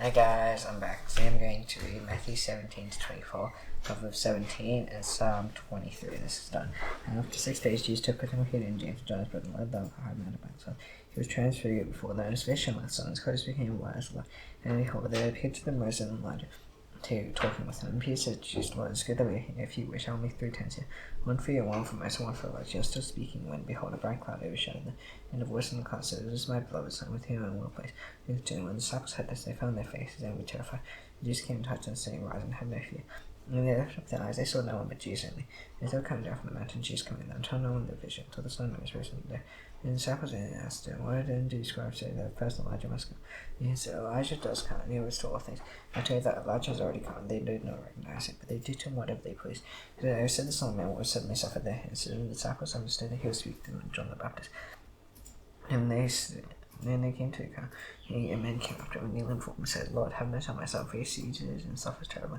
Hi guys, I'm back. Today I'm going to read Matthew 17 to 24, Proverbs 17, and Psalm 23. This is done. And after 6 days, Jesus took with him Peter and James and John, but led them a high mountain by himself. He was transfigured before them, and his face shone like the sun, his clothes became white as light. And behold, there appeared to them Moses and Elijah, talking with them. And Peter said to Jesus, Lord, it's good that we're here. If you wish, I'll make 3 tents here, one for you, one for Moses, and one for Elijah. He was still speaking when, behold, a bright cloud overshadowed them. And a voice in the cloud said, This is my beloved Son, with whom I am well pleased. And when the disciples heard this, they found their faces and were terrified. And Jesus came and touched them, saying, Rise and have no fear. And when they lifted up their eyes, they saw no one but Jesus only. And as they were coming down from the mountain, Jesus coming down, told no one their vision, till the sun was risen there. And the disciples asked him, Why then do scribes say that first Elijah must come? And he said, Elijah does come, and he will restore all things. I tell you that Elijah has already come, and they did not recognize it, but they did to him whatever they pleased. Because I said the Son of Man would suddenly suffer their hands. So the disciples understood that he would speak to them, John the Baptist. And they came to the car, and men came after him, and kneeling before him, and said, Lord, have mercy on myself, for he sees and suffers terribly.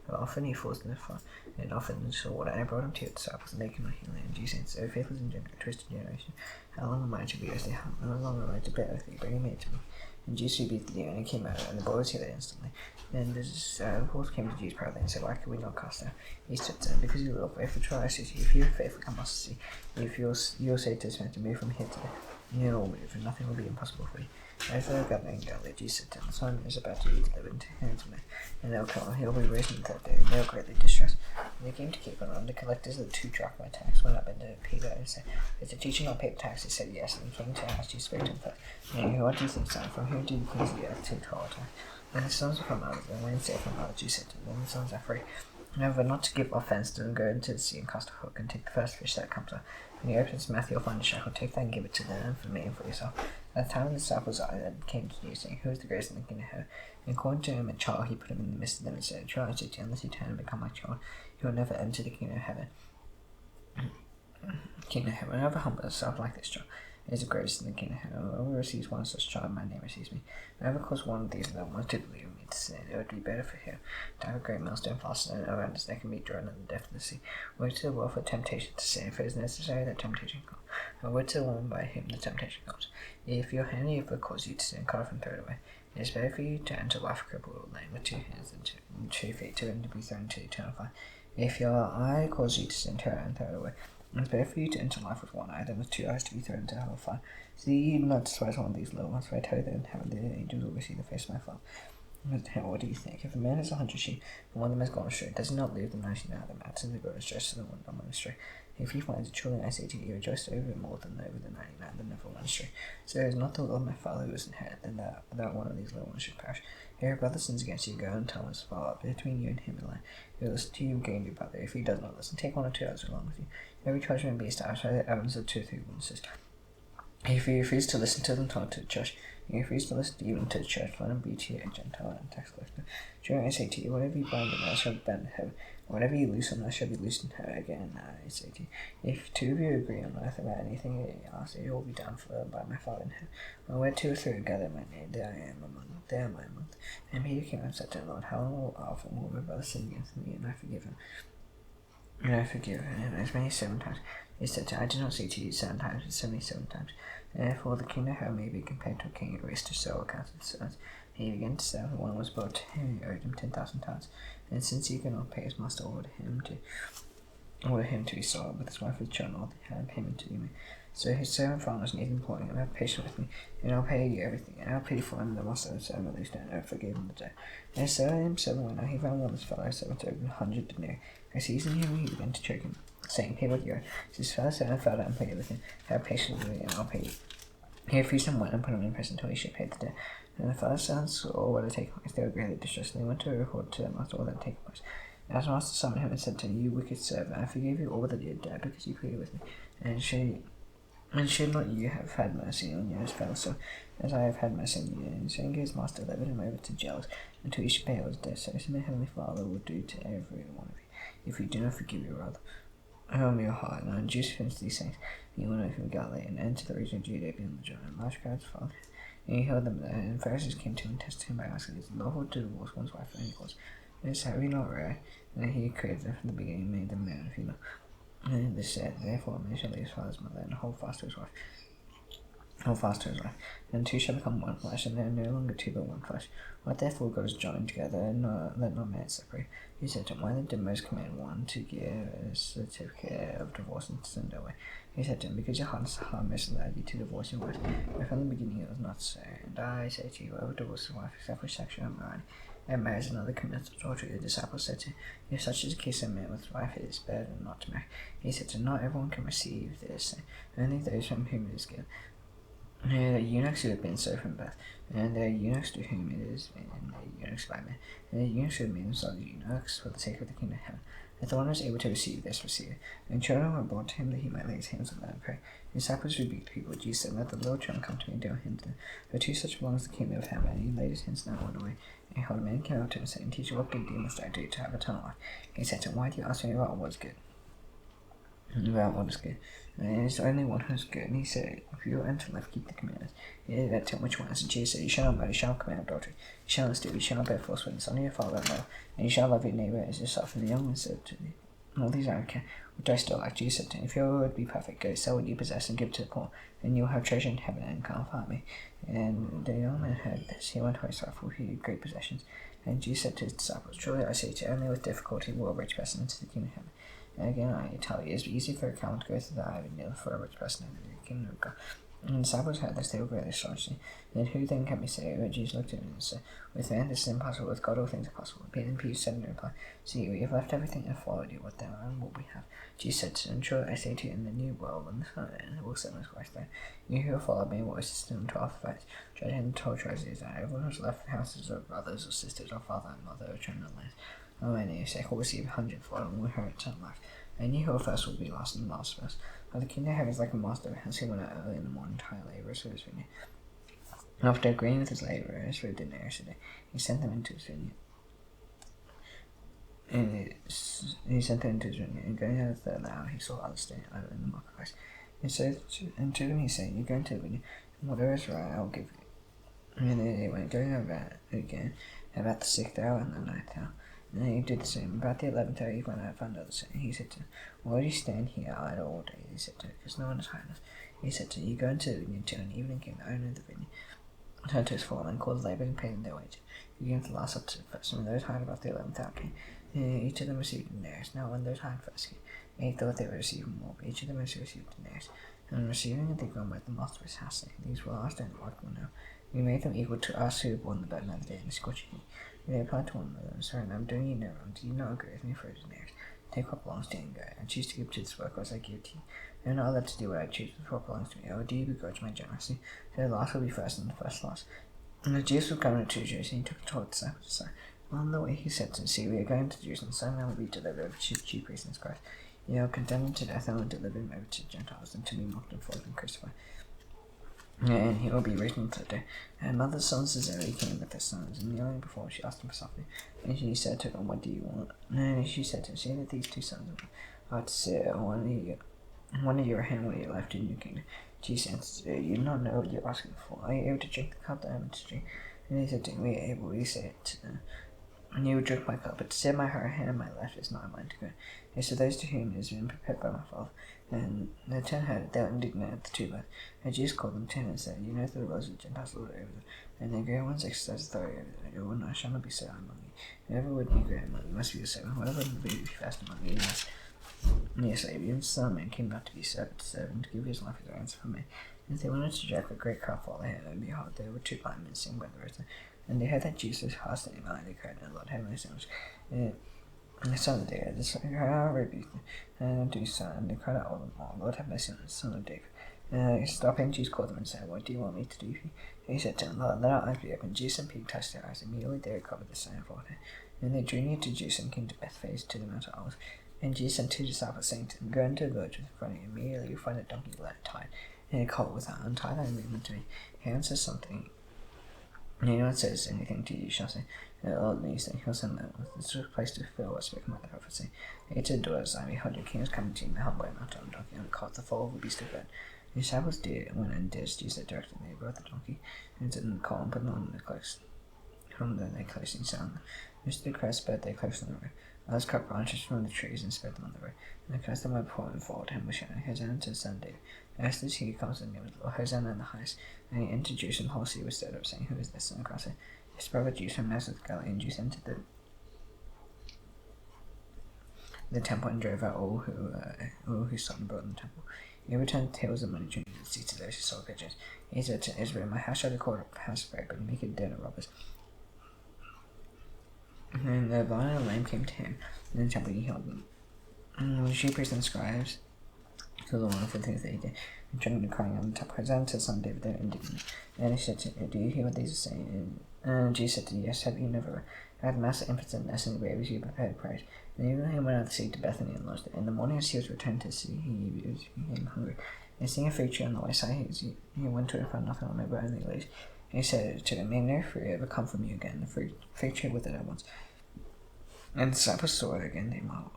But often he falls in the fire, and often in the water. I brought him to your disciples, and they could not heal him. And Jesus said, O faithless and twisted generation, how long am I to be earthly? How long am I to bear earthly? Bring me to me. And Jesus rebuked the demon, and he came out, and the boy was healed instantly. Then the disciples came to Jesus proudly and said, Why could we not cast out? He said to them, Because you are little faith. For truly I say to you, if you are faithful, come us to see. If you'll say to this man to move from here to there, you will move, and nothing will be impossible for you. As they were gathering in Galilee, Jesus said to them, The Son of Man is about to be delivered into the hands of men, and they'll kill him. He'll be raised on the third day, and they'll greatly distressed. And they came to Capernaum. The collectors of the 2 drachma tax went up into Peter and said, Is the teacher not pay the tax? He said, Yes. And he came to ask Jesus, spoke to him first. And what do you think, son? From whom do the kings of the earth take toll tax? And the sons are from others, and when they from others, Jesus said to them, Then the sons are free. However, not to give offence to them, go into the sea and cast a hook, and take the first fish that comes up. When he opens his mouth, you'll find a shekel. Take that and give it to them, and for me and for yourself. At the time the disciples came to Jesus, saying, Who is the greatest in the kingdom of heaven? And calling to him a child, he put him in the midst of them and said, Truly I say to you, unless you turn and become like a child, you will never enter the kingdom of heaven. Whoever humbles himself like this child is the greatest in the kingdom of heaven. Whoever receives one such child, my name receives me. Whoever calls one of these little ones to believe in me to sin, it would be better for him to have a great millstone fastened around his neck and be drawn in the depth of the sea. Woe to the world for temptation to sin, for it is necessary that temptation comes. But woe to the one by whom the temptation comes. If your hand ever causes you to sin, cut off and throw it away. It is better for you to enter life crippled or lame with 2 hands than 2 feet to be thrown into eternal fire. If your eye causes you to sin, tear it and throw it away. It is better for you to enter life with 1 eye than with 2 eyes to be thrown into hell fire. See, you do not despise one of these little ones, for I tell you that in heaven the angels will receive the face of my Father. What do you think? If a man has 100 sheep, and one of them has gone astray, does he not leave the 99 of them out in the wilderness to the one that went astray? If he finds it, truly I say to you, rejoice over it more than over the 99 that never went astray. So it is not the will of my Father who is in heaven, than that one of these little ones should perish. If your brother sins against you, go and tell his father. Between you and him alone. If he will listen to you, gain your brother. If he does not listen, take 1 or 2 others along with you. Every judgment be established by the evidence of 2 or 3 witnesses. If you refuse to listen to them, tell it to the church. If you refuse to listen even to the church, let him be to you a Gentile and tax collector. Truly I say to you, whatever you bind on earth shall be bound in heaven, and whatever you loose on earth shall be loosed in heaven. Again, I say to you, if 2 of you agree on earth about anything you ask, it will be done for them by my Father in heaven. And where 2 or 3 are gathered in my name, there I am among them. There am I among them. And Peter came and said to the Lord, How often will my brother sin against me, and I forgive him? And I forgive him as many 7 times. He said to him, I did not say to you 7 times, but 77 times. Therefore the kingdom of heaven may be compared to a king who wished to sell a cattle to servants. He began to sell, one was brought to him, he owed him 10,000 talents. And since he could not pay, his master ordered him to be sold, with his wife and children, all they had payment to him. So his servant found his need, imploring him, Have patience with me, and I'll pay you everything. And I'll pay for him. The master of the servant loosed down and forgave him the debt. And his servant went out. He found one of his fellow servants owed 100 denarii. As he seized him, he began to choke him, saying, Pay what you owe. So his fellow servant fell down and pleaded with him, Have patience with me, and I'll pay you. He refused and went and put him in prison until he should pay the debt. And the fellow servants saw what had taken place. They were greatly distressed, and they went to report to their master all that had taken place. As the master summoned him and said to him, You wicked servant, I forgave you all that you had done, because you pleaded with me. And should not you have had mercy on your fellow servant, as I have had mercy on you? And so his master delivered him over to jailers until he should pay all his debt. So my heavenly Father will do to every one of you, if you do not forgive your brother. Home your heart, and Jesus finished these things. He went away from Galilee and entered the region of Judea beyond the Jordan. Large crowds followed him, and he healed them there. And Pharisees came to him and tested him by asking, Is it lawful to divorce one's wife for any cause? And this have we not read? And he created them from the beginning and made them male and female. And this said, Therefore a man shall leave his father's mother and hold fast to his wife, Hold fast to his wife, and the two shall become one flesh, and they are no longer two but one flesh. What therefore goes joined together, and let no man separate. He said to him, why did Moses command one to give a certificate of divorce and to send away? He said to him, because your heart misled you to divorce your wife. But from the beginning it was not so. And I say to you, whoever divorces his wife except for sexual immorality, and marries another commits adultery. The disciples said to him, if such is the case of a man with his wife, it is better not to marry. He said to him, not everyone can receive this, only those from whom it is given. The eunuchs who have been so from birth, and the eunuchs to whom it is been, and the eunuchs by men, and the eunuchs who have made themselves eunuchs for the sake of the kingdom of heaven. If the one who is able to receive this, receive it. And children were brought to him that he might lay his hands on them and pray. The disciples rebuked the people. Jesus said, let the little children come to me and do him to them. For to such belongs the kingdom of heaven. And he laid his hands down and went away. And behold, a man came up to him and said, teacher, what good deed must I do to have eternal life? He said to him, why do you ask me about what is good? About what is good? And it is only one who is good. And he said, if you enter life, keep the commandments. He did that to him, which ones? And Jesus said, you shall not murder, you shall not commit adultery, you shall not steal, you shall not bear false witness, honor your father and mother, and you shall love your neighbor as yourself. And the young man said to me, all these I care, which I still like. Jesus said to him, if your word be perfect, go sell what you possess and give it to the poor, and you will have treasure in heaven, and come follow me. And the young man heard this. He went away sorrowful, he had great possessions. And Jesus said to his disciples, truly I say to you, only with difficulty will a rich person enter the kingdom of heaven. And again I tell you, it is easy for a camel to go through the eye of a needle for a rich person to enter the kingdom of God. And the disciples heard this, they were greatly astonished. And who then can be saved? But Jesus looked at him and said, with man this is impossible, with God all things are possible. Peter and Peter said in reply, see, we have left everything and followed you. What then will we have? Jesus said to them, truly I say to you, in the new world, when the Son of Man will send his Christ there, you who have followed me will assist him 12 fights, judging the 12 tribes of Israel. Everyone who has left houses or brothers or sisters or father and mother or children or lands, on my name's sake will receive 100-fold and will inherit eternal life. And you who are first will be last, and last first. For the kingdom of heaven is like a master of a house who went out early in the morning to hire labourers for his vineyard. After agreeing with his labourers for a denarius a day, he sent them into his vineyard. And going out of the third hour, he saw others standing idle in the marketplace. And to them he said, you go into the vineyard, and whatever is right I will give you. And they went, going about again, about the 6th hour and the 9th hour. And he did the same. About the 11th hour he went out and found others, and he said to him, why do you stand here idle all day? He said to him, because no one is hired us. He said to him, you go into the vineyard till an evening came, the owner of the vineyard turned to his foreman, called the labourers and paid them their wages. He began to the last up to the first, and when those hired about the 11th hour came, each of them received a denarius. Now when those hired first came, they thought they would receive more, but each of them received a denarius. And receiving it, they gone with the master of his house, saying, these were last and the work will know. We made them equal to us who have won the burden of the day and the scorching heat. And they replied to one another, sorry, I'm doing you no wrong. Do you not agree with me for a denarius? Take what belongs to you and go. I choose to give to this work as I give to you. I am not allowed to do what I choose with what belongs to me. Or do you begrudge my generosity? So the last will be first and the first last. And as Jesus was coming to Jerusalem, he took 12 disciples aside. On the way he said to them, see, we are going to Jerusalem, some men will be delivered over to chief priests and scribes. You will condemn them to death and will deliver them over to Gentiles, and to be mocked and flogged and crucified. And he will be raised on the third day. And mother's sons of Zebedee came with their sons, and kneeling before she asked him for something. And she said to them, what do you want? And she said to him, see that these two sons are to sit one of your hand while you left in your kingdom. Jesus answered, you do not know what you're asking for. Are you able to drink the cup that I am to drink? And he said to him, we are able. He said to them, and you will drink my cup, but to sit my right hand and my left is not mine to go. And so those to whom it has been prepared by my Father. And the 10 heard it, they were indignant at the two left. And Jesus called them 10 and said, you know that the rulers of the Gentiles lord over them, and the great ones exercise authority over them. Your one shall not be so among you. Whoever would be great among you must be the servant. Whoever would be first among you must be a slave. Even the Son of Man came not to be served, but to serve, and to give his life as a ransom for me. And if they wanted to drag a great crowd followed him, and behold, there were 2 blind men sitting by the roadside. And they heard that Jesus passed in the they cried, and Lord, have mercy on us. And the son of David, the crowd rebuked them, and do so, and they cried out all the more, Lord, have mercy on us, son of David. Stopping, Jesus called them and said, what do you want me to do for you? And he said to them, Lord, let our eyes be opened. Jesus and Peter touched their eyes. Immediately they recovered the sight and followed him. And they drew near to Jesus and came to Bethphage to the Mount of Olives. And Jesus sent 2 disciples, saying to them, go into the village in front of you. Immediately you find a donkey tied, and a colt with her. Untie her and bring them to me. He answers something. Anyone says anything to you, shall say, Lord, these things, he'll send them with this place to fulfill what's spoken by the prophet, saying, Say to the daughters, I behold, your king is coming to you, the humble and not on a donkey, and the cart, the foal of a beast of burden. The disciples went and did as Jesus directed them. They brought the donkey, and took the cart, and put them on their cloaks. From them they closed and sat on them. Most of the crowd spread their cloaks on the road. Others cut branches from the trees and spread them on the road. And the crowds that went before him followed him, were shouting, Hosanna to the Son of David. As the tea comes in, Hosanna in the highest. And he entered Jerusalem, the whole city was stirred up, saying, Who is this? And across it, his brother Jews from Nazareth, Galilee, and Jews entered the temple and drove out all who sought and brought in the temple. He returned the tables of money changers and seats to those who sold pigeons. He said to Israel, My house shall be called a house of prayer, but you make it a den of robbers. And the blind and the lame came to him, and in the temple he healed them. And the chief priests and scribes saw the wonderful things that he did, and turning and crying out on the top, Hosanna to the Son of David, they were indignant. And he said to him, Do you hear what these are saying? And Jesus said to him, Yes, have you never read the master impotentness and the babies you prepared prayers? And even he went out to sea to Bethany and lodged there. In the morning as he was returned to the city, he became hungry. And seeing a fig tree on the wayside, he went to it and found nothing on it but only leaves. And he said to him, May no fruit ever come from you again. The fig tree withered at once. And the disciples saw it again, they marveled.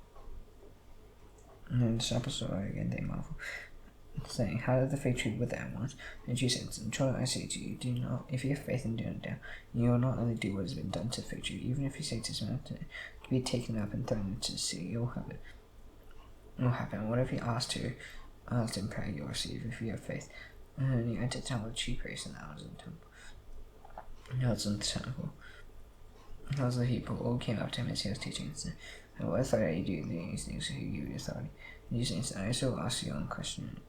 Saying, How did the fig tree wither at once? And Jesus said, Truly I say to you, do not, if you have faith and do not doubt, you will not only do what has been done to the fig tree, even if you say to this mountain to be taken up and thrown into the sea, it will happen. It will happen. Whatever you ask in prayer, you will receive if you have faith. And he entered the temple of the chief priests and the elders in the temple. Those the people all came up to him as he was teaching and said, What authority do you do these things? Who give you authority? And Jesus said, I also ask you one question.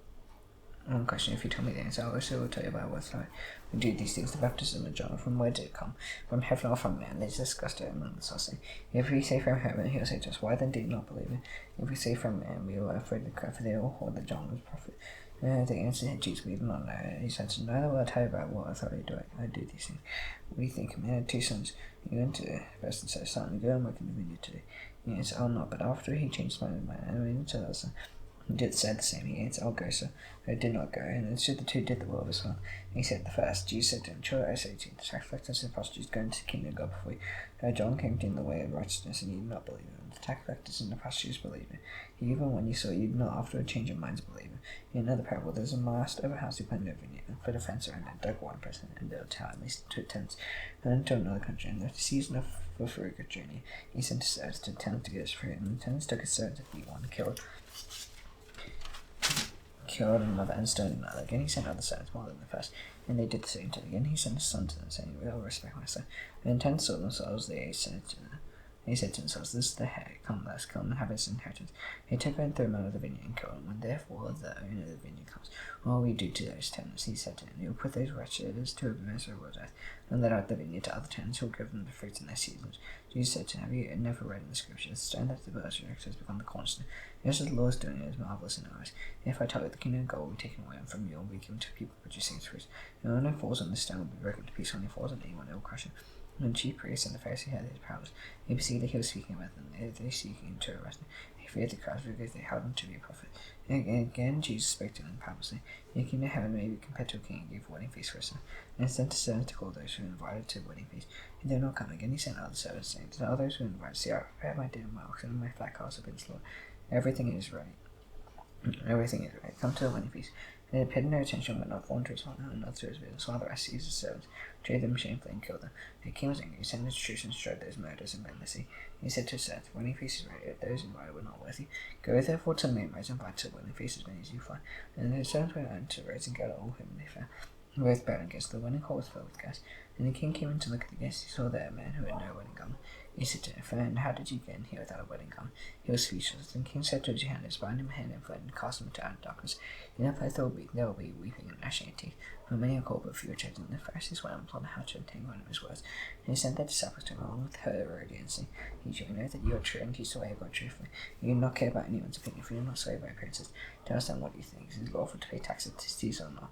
If you tell me the answer, I also will tell you about what authority we do these things. The baptism of John, from where did it come? From heaven or from man? They discussed it among themselves, saying, If we say from heaven, he will say to us, Why then did you not believe it? If we say from man, we are afraid of the crowd, for they all hold that John was a prophet. They answered Jesus, We do not know. He said, Neither will I tell you about what authority do I do these things. We think a man had 2 sons. He went to the first and said, Son, go and work in the vineyard today. He answered, I'll not. But after he changed his mind, and went to the other son. He did said the same. He answered, I'll go, sir. I did not go. And then stood the 2 did the will of his son. And he said the first. Jesus said to him, Truly I say to you, the tax collectors and prostitutes go into the kingdom of God before you. John came to you in the way of righteousness, and you did not believe him. The tax collectors and the prostitutes believe him. Even when you saw it, you did not afterward change your minds believe him. In another parable, there was a master of a house who planted a vineyard, and put a fence around it, dug one person, and built a tower, at least 2 tents, and then to another country. And after the season of for a good journey, he sent his servants to the tenants to get his fruit, and the tenants took his servants to feed one, killed another, and stoned another. Again he sent other servants more than the first, and they did the same to them. Again he sent his son to them, saying, We all respect my son. And the tenants saw themselves, they said to themselves, This is the heir, come, let us kill him and have his inheritance. They took him and threw him out of the vineyard and killed him. When therefore the owner of the vineyard comes, what will we do to those tenants? He said to them, You will put those wretches to a miserable death, and let out the vineyard to other tenants who will give them the fruits in their seasons. Jesus said to him, Have you never read in the scriptures, the stone that the builders rejected has become the cornerstone? Just as the Lord is doing it is marvelous in our eyes. If I tell you the kingdom of God will be taken away from you, and will be given to people producing its fruits, and when it falls on the stone will be broken to pieces, when it falls on anyone it will crush it. When the chief priests and the Pharisees heard his parables, they perceived that he was speaking about them. They seeking to arrest him. He feared the crowds because they held him to be a prophet. And again Jesus spoke to them in parables, saying, The kingdom of heaven may be compared to a king who gave a wedding feast for his son, and sent his servants to call those who were invited to the wedding feast. And they did not come. Again he sent other servants, saying, Tell those who were invited, See, I prepared my dinner, my oxen, and my fat calves have been slaughtered. Everything is ready. Come to the wedding feast. They had paid no attention, but not one to his honor, and not to his business. While the rest seized his servants, treated them shamefully, and killed them. The king was angry. He sent his troops and destroyed those murders and men the sea. He said to his servants, The wedding feast is ready, but those invited were not worthy. Go therefore to the main roads and invite to the wedding feast as many as you find. And his servants went out to the roads and gathered all whom they found. Both bowed and guests. The wedding hall was filled with guests. And the king came in to look at the guests. He saw there a man who had no wedding garment. He said to him, Friend, how did you get in here without a wedding garment? He was speechless. Then the king said to his handlers, Bind him hand and foot, and cast him into outer darkness. In that place there will be weeping and gnashing of teeth. For many are called, but few are chosen. The Pharisees went and plotted how to obtain one of his words. And he sent their disciples to him along with Herodians, saying, Teacher, we know that you are true and teach the way of God truthfully. You do not care about anyone's opinion, for you do not sway by appearances. Tell us then what you think. Is it lawful to pay taxes to Caesar or not?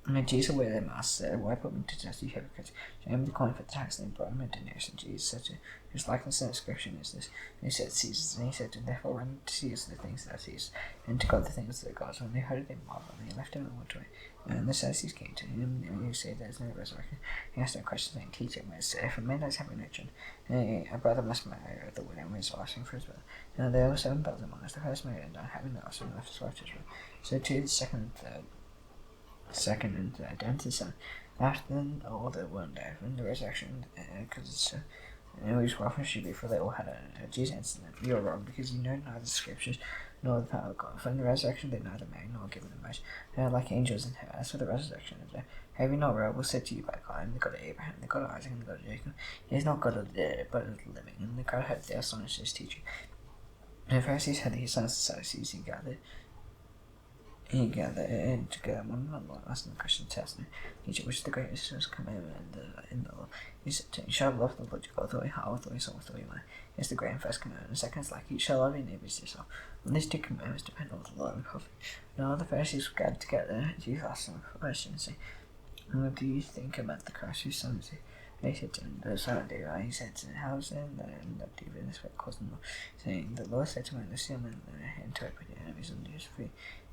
And Jesus, where their master said, Why put me to test, you hypocrites? Show him the coin for the tax, and they brought him a denarius. And Jesus said to him, Whose likeness and inscription is this? And he said, Caesar's. And he said to him, Therefore run to Caesar the things that are Caesar's, and to God the things that are God's. When they heard it, they marveled, and they left him and went away. And the Sadducees came to him, and he said, There is no resurrection. He asked them questions, saying, Teacher, if a man dies having no children, a brother must marry the widow and raise offspring for his brother. And there were 7 brothers among us. The first married and died, having no offspring, left his wife to his brother. So too the second and third, and to the son. After them, all that one died, and the resurrection, because and which prophet should be, for they all had a Jesus in them. You are wrong, because you know neither the scriptures nor the power of God. For in the resurrection they neither marry nor give them marriage. They are like angels in heaven. As for the resurrection of the dead, have you not read? Was said to you by God, and the God of Abraham, the God of Isaac, and the God of Jacob? He is not God of the dead, but of the living. And the crowd heard their astonished his teaching. And the Pharisees heard that he sons of the Sadducees. He gathered together one another, asking the question, testing each which is the greatest commandment in the law. He said to him, you shall love the Lord your God with all your heart, with all your soul, with all your mind. It's the great and first commandment. The second is like it, you shall love your neighbor as yourself. On these two commandments depend on the law and the prophet. Now the Pharisees gathered together. Jesus asked them a question, saying, what do you think about the Christ whose son is he? They said to him, the son of David. He said to him, how is then that David this way caused them, saying, the Lord said to me, the him and to put your enemies under his feet.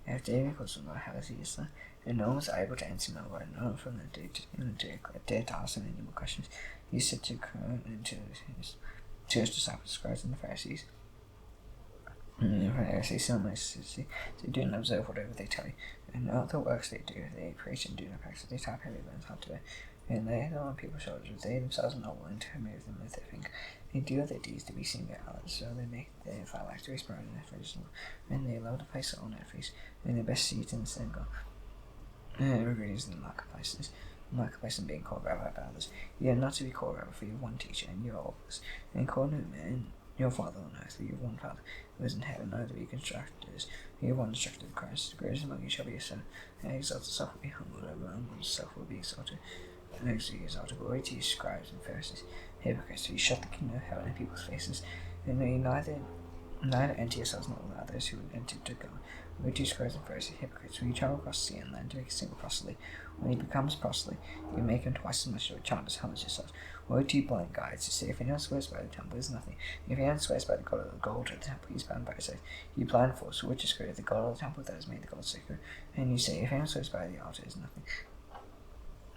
After David caused them, how is he his son? And no one was able to answer him outright, no one from that day dared to ask him any more questions. He said to Christ and to his disciples, scribes and the Pharisees, they do not observe whatever they tell you, and all the works they do, they preach and do not practice. They type heavy burdens onto it, and they lay them on people's shoulders. They themselves are not willing to remove them with their finger. They do their deeds to be seen by others, so they make their phylacteries bright in their faces, and they love to place on their face, and their best seats in the synagogue, and ingredients in the marketplaces. And being called rabbi by others. You are not to be called rabbi, for you have one teacher, and you are all of us. And call no man your father on earth, for you have one Father who is in heaven. Neither be constructors, for you have one instructor of Christ. The greatest among you shall be your son, and exalt himself will be humbled, everyone himself will be exalted. And next to you exalted, glory to you, scribes and Pharisees, hypocrites, for you shut the kingdom of heaven in people's faces, and may you neither enter yourselves nor allow those who would enter to go. Woe to you, scribes and Pharisees, hypocrites, for you travel across sea and land to make a single proselyte. When he becomes proselyte, you make him twice as much of a child as how much yourselves. Woe to you, blind guides, who say, if anyone swears by the temple, it is nothing. If anyone swears by the God of the gold of the temple, he is bound by his oath. You blind fools, which is greater, the God of the temple that has made the gold sacred? And you say, if anyone swears by the altar, it is nothing.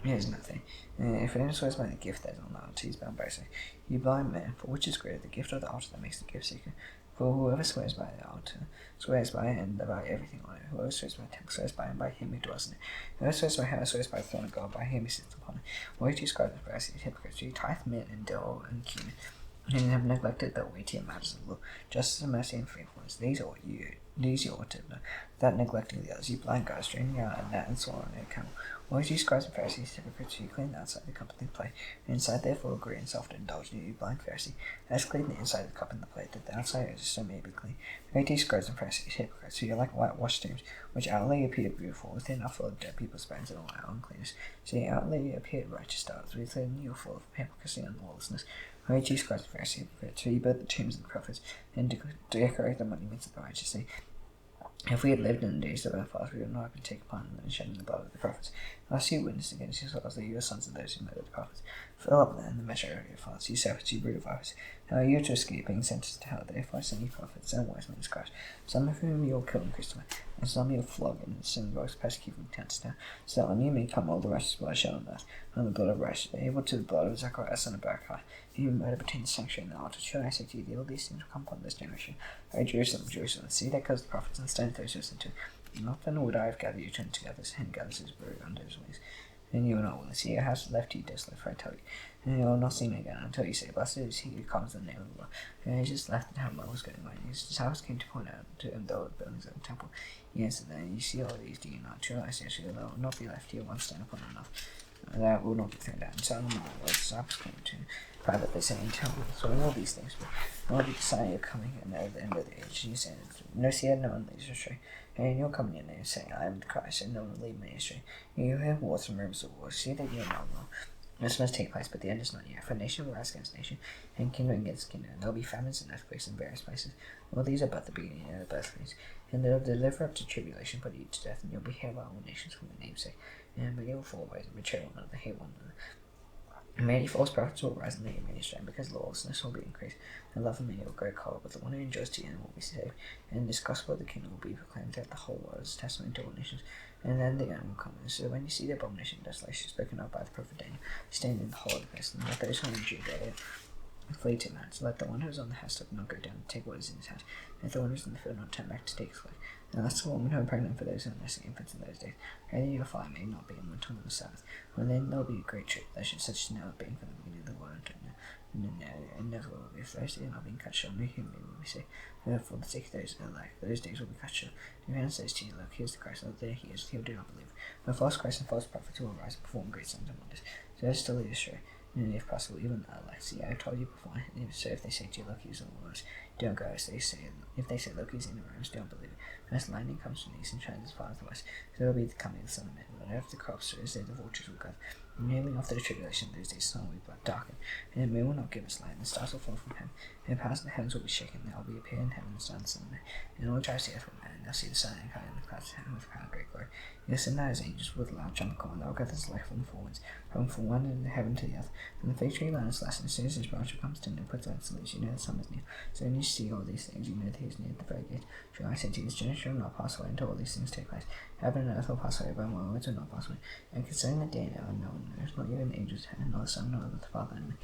It is nothing. If anyone swears by the gift that is on the altar, he is bound by his oath. You blind men, for which is greater, the gift of the altar that makes the gift sacred? For whoever swears by the altar swears by it and by everything on it. Whoever swears by the temple swears by it and by him who dwells in it. Whoever swears by heaven swears by the throne of God, by him who sits upon it. Woe to you, scribes and Pharisees, hypocrites, for you tithe mint and dill and cumin, and have neglected the weightier matters of the law, justice and mercy and faithfulness. These you ought to know, without neglecting the others. You blind guides, draining out a gnat and swallowing a camel. Woe to you, scribes and Pharisees, hypocrites, for you clean the outside the cup and the plate, and inside therefore agree in self-indulgence. You blind Pharisee, as clean the inside of the cup and the plate, that the outside also may be clean. Woe to you, scribes and Pharisees, hypocrites, for you are like whitewashed tombs, which outwardly appear beautiful, within are full of dead people's bones and all our uncleanness. So you outwardly appear righteous stars, within you are full of hypocrisy and lawlessness. Woe to you, scribes and Pharisees, hypocrites, for you build the tombs of the prophets, and decorate the monuments of the righteous. If we had lived in the days of our fathers, we would not have been taken upon and shedding the blood of the prophets. Thus you witnessed against yourselves that you are sons of those who murdered the prophets. Fill up then the measure of your fathers, you serpents, you brood of vipers. How are you to escape being sentenced to hell? Therefore I send you prophets and wise men as Christ, some of whom you will kill and crucify, and some you will flog in the synagogues, persecute and tents down, so that on you may come all the righteous blood shed on earth, and the blood of righteous, able to the blood of Zechariah son of Berechiah, who murdered between the sanctuary and the altar. Should I say to you, all these things will come upon this generation? O Jerusalem, Jerusalem, see that kills the prophets and stones those who listen to it. Not then would I have gathered you together, as a hen gathers his brood under his wings. And you will not want to see your house left to you desolate, for I tell you. And you will not see me again until you say, blessed is he who comes in the name of the Lord. And he just left the town while I was going by. His disciples came to point out to him the buildings of the temple. He answered them, you see all these, do you not? Truly I say to you, there will not be left here one stone upon another that will not be thrown down. So the disciples came to him privately, saying, tell me, so all these things, but will be the sign you're coming and at the end of the age. And he said, no, see, no one leads astray. And you're coming in there saying, I am the Christ, and no one will lead me astray. You have wars and rumors of wars. See that you are not wrong. This must take place, but the end is not yet. For nation will rise against nation, and kingdom against kingdom. There will be famines and earthquakes in various places. Well, these are but the beginning of the birthplace. And they'll deliver up to tribulation, put you to death, and you'll be hated by all nations for my name's sake. And but you will fall away and betray one another, hate one another. And many false prophets will rise and lead many astray, because lawlessness will be increased. And love of many will grow cold, but the one who endures to the end will be saved. And this gospel of the kingdom will be proclaimed throughout the whole world as a testimony to all nations. And then the end will come. And so when you see the abomination and desolation spoken of by the prophet Daniel, stand in the hall of the place, and let those who are in Judea flee to mountains. Let the one who is on the housetop not go down and take what is in his house. And let the one who is in the field not turn back to take his clothes. And that's the woman who are pregnant for those who are nursing infants in those days. Pray that your fire may not be in the time of the Sabbath. When then there will be a great tribulation, such as never been from the beginning of the world until now, and never will be thirsty, and I'll be cut short. No human will be saved. For the sake of those days will be cut short. If anyone says to you, look, here's the Christ, there he is, he'll do not believe. But false Christ and false prophets will rise and perform great signs and wonders. So as to lead astray. And if possible, even see, I've told you before. So if they say to you, look, he's in the wars, don't go. If they say, look, he's in the rooms, don't believe it. As lightning comes from the east and shines as far as the west, so will be the coming of the Son of Man. But after the crops is there, the vultures will gather. Immediately after the tribulation, those days the sun will be darkened, and the moon will not give us light, and the stars will fall from heaven, and the powers of the heavens will be shaken. There will be a pain in heaven, and the sun, and all tribes of the earth will mourn. They'll see the sun and come in the clouds of heaven with a crown of great glory. You'll send out his angels with a loud trumpet call, and they'll gather his light from the four winds, from one end of the heaven to the other. And the fig tree line is less, and as soon as his branch comes to and puts out its leaves, you know the summer is near. So when you see all these things, you know that he is near the very gate. For I say to you, this generation will not pass away until all these things take place. Heaven and earth will pass away, but my words will not pass away. And concerning the day and hour, no one knows, not even the angels, nor the Son, nor the Father only.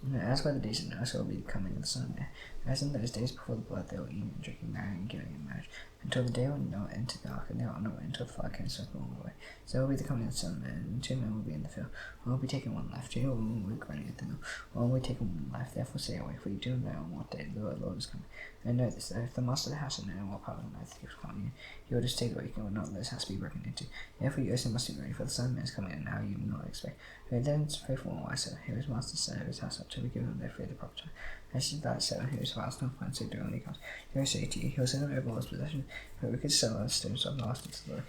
And as by the days of Noah, so will be the coming of the Son of Man. As in those days before the blood, they will eat and drink and marry and giving in marriage, until the day when Noah entered the ark, and there will no way until the flood came swept them all away. So will be the coming of the Son of Man, and 2 men will be in the field. One will be taken one life, 2 will be running at the mill. One will be taken one life, therefore stay away, for you do not know on what day the Lord is coming. And know this, that if the master of the house had known what part of the night the thief was coming in, he would have stayed awake and would not let his house be broken into. Therefore you also must be ready, for the Son of Man is coming, and now you do not expect. Who then is faithful and wise, so who his master set of his house up to be given their fear the proper time. As is that servant who is fast and finds so doing when he comes. He will say to you, he will send over all his possession, but we could sell our stones of last into the Lord.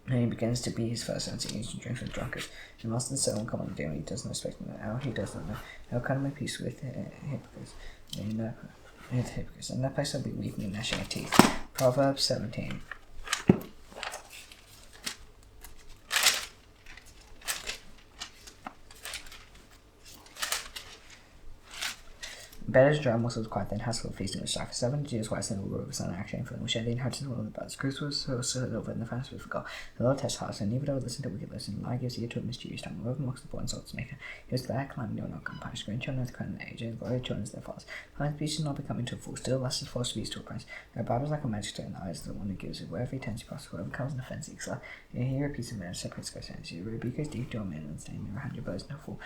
And he begins to be his first son, eats and drinks with drunkards. The master and servant come on the day when he does not expect them, how he does not know. He'll cut him in peace with hypocrites. And that place will be weeping and gnashing of teeth. Proverbs 17. Better to dry morsels quiet than household feasting with strife. 7 Jews wise than the rule of the sun action for them, which are the inhabitants of all the birds. Grace was so over in the fast with God. The Lord tests hearts, and neither will listen to wicked lips, and lie gives ear to a mischievous tongue. Whoever mocks the poor insults the maker. He was glad climbing, will not come punished. Grandchildren of the crown of the age, and glory children as their fathers. Fine speech is not becoming to a fool, still less is false speech to a prince. Their Bible is like a magic stone in the eyes of the one who gives it. Wherever he turns, he prospers. Whoever comes an offence, seeks life. And he repeats a man, separates God's hands. You rebuke his deep to a man, and stand near 100 blows, no fool.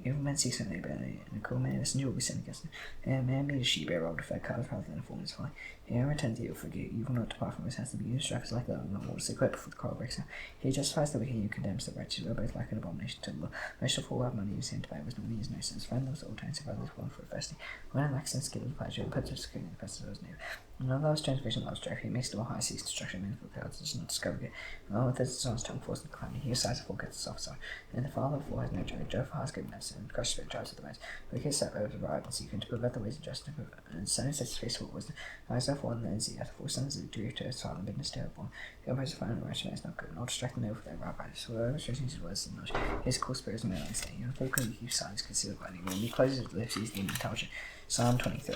Evil men seek some neighbor, and a cruel man messenger will be sent against him. And a man made a she-bear robbed a fed calf rather than a foolman's folly. He returns evil for good. You will not depart from his hands. The beginning of strife is like that of the water, so quick before the quarrel breaks out. He justifies the wicked, and you condemns the righteous. We are both like an abomination to the Lord. Most of all have money, use him to buy wisdom, and he has no sense. Friend loves all times, if others one for a festing. When I lack sense, give him pleasure, and puts a security in the presence of his neighbor. And although his transgression loves strife, he makes the high seas destruction, men for clouds, does not discover it. And all with his son's tongue force and calamity, he decides a fool gets a soft side. And the father of fool has no joy. Joy for heart's goodness, and crushed spirit drives of the ways. Wicked step over the bribe and seeking to prevent the ways of justice, and son sets his face for wisdom. Eyes therefore and then see the other four sons of the grief to his father and bitterness to her born. The opposite of fire and righteous man is not good, nor distracting over their rabbi. So whoever stretches his words is not. His cool spirit is a man unstaying. And fool can keep silence concealed by any when he closes his lips, he is deemed intelligent. Psalm 23.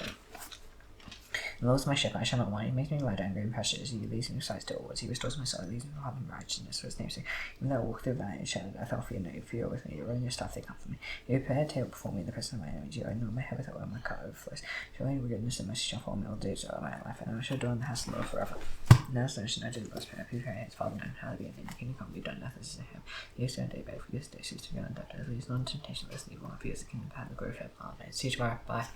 The Lord is my shepherd, I shall not want. He makes me lie down in green pastures. He leads me beside still waters. He restores my soul. He leads me in path of righteousness for his name's sake. Even though I walk through the valley of the shadow of death, I'll fear no evil. For you are with me. Your rod and your staff, they comfort me. You prepare a table before me in the presence of my enemies. You anoint my head with oil, my cup overflows. Surely your goodness and mercy shall follow me all the days of my life, and I shall dwell in the house of the Lord forever. Now so should I do the Lord's prayer. Who created his Father known, how to be in the kingdom come be done, nothing is to him. He is to day, but for this day, cease to go and doubt. Lead us not into temptation, lest evil, and for you is the kingdom, power, and the glory forever. Amen. See you tomorrow. Bye.